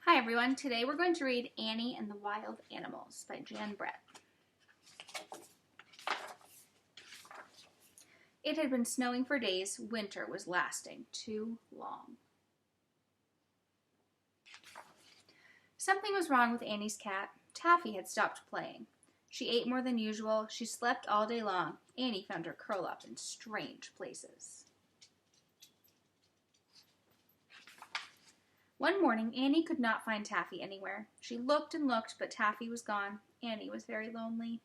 Hi everyone, today we're going to read Annie and the Wild Animals by Jan Brett. It had been snowing for days. Winter was lasting too long. Something was wrong with Annie's cat. Taffy had stopped playing. She ate more than usual. She slept all day long. Annie found her curl up in strange places. One morning, Annie could not find Taffy anywhere. She looked and looked, but Taffy was gone. Annie was very lonely.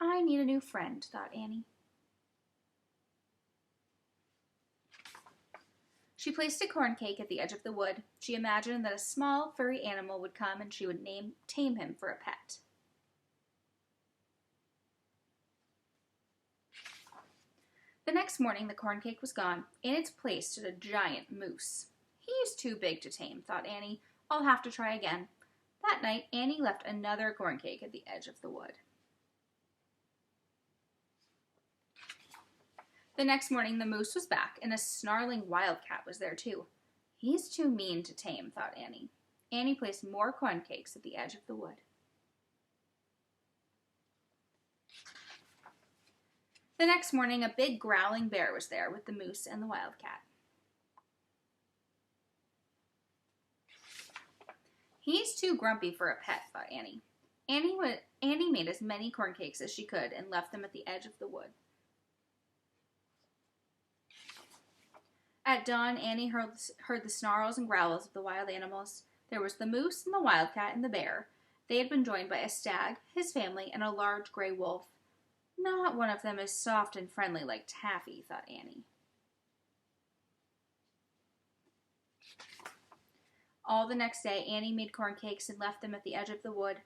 I need a new friend, thought Annie. She placed a corn cake at the edge of the wood. She imagined that a small, furry animal would come and she would tame him for a pet. The next morning, the corn cake was gone. In its place stood a giant moose. He's too big to tame, thought Annie. I'll have to try again. That night, Annie left another corn cake at the edge of the wood. The next morning, the moose was back, and a snarling wildcat was there too. He's too mean to tame, thought Annie. Annie placed more corn cakes at the edge of the wood. The next morning, a big growling bear was there with the moose and the wildcat. He's too grumpy for a pet, thought Annie. Annie made as many corn cakes as she could and left them at the edge of the wood. At dawn, Annie heard the snarls and growls of the wild animals. There was the moose and the wildcat and the bear. They had been joined by a stag, his family, and a large gray wolf. Not one of them is soft and friendly like Taffy, thought Annie. All the next day, Annie made corn cakes and left them at the edge of the wood.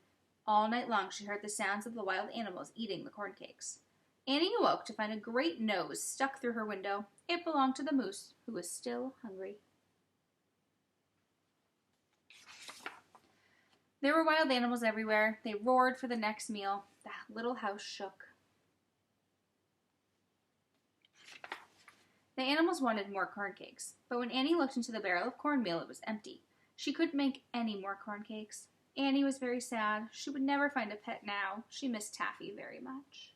All night long, she heard the sounds of the wild animals eating the corn cakes. Annie awoke to find a great nose stuck through her window. It belonged to the moose, who was still hungry. There were wild animals everywhere. They roared for the next meal. The little house shook. The animals wanted more corn cakes, but when Annie looked into the barrel of cornmeal, it was empty. She couldn't make any more corn cakes. Annie was very sad. She would never find a pet now. She missed Taffy very much.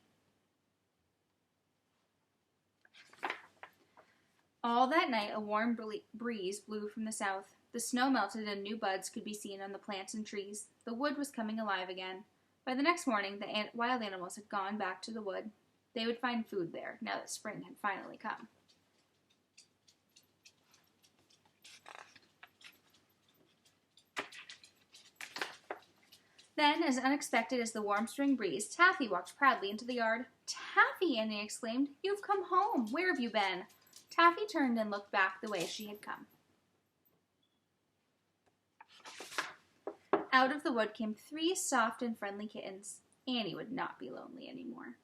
All that night, a warm breeze blew from the south. The snow melted and new buds could be seen on the plants and trees. The wood was coming alive again. By the next morning, the wild animals had gone back to the wood. They would find food there, now that spring had finally come. Then, as unexpected as the warm spring breeze, Taffy walked proudly into the yard. "Taffy!" Annie exclaimed. "You've come home. Where have you been?" Taffy turned and looked back the way she had come. Out of the wood came 3 soft and friendly kittens. Annie would not be lonely anymore.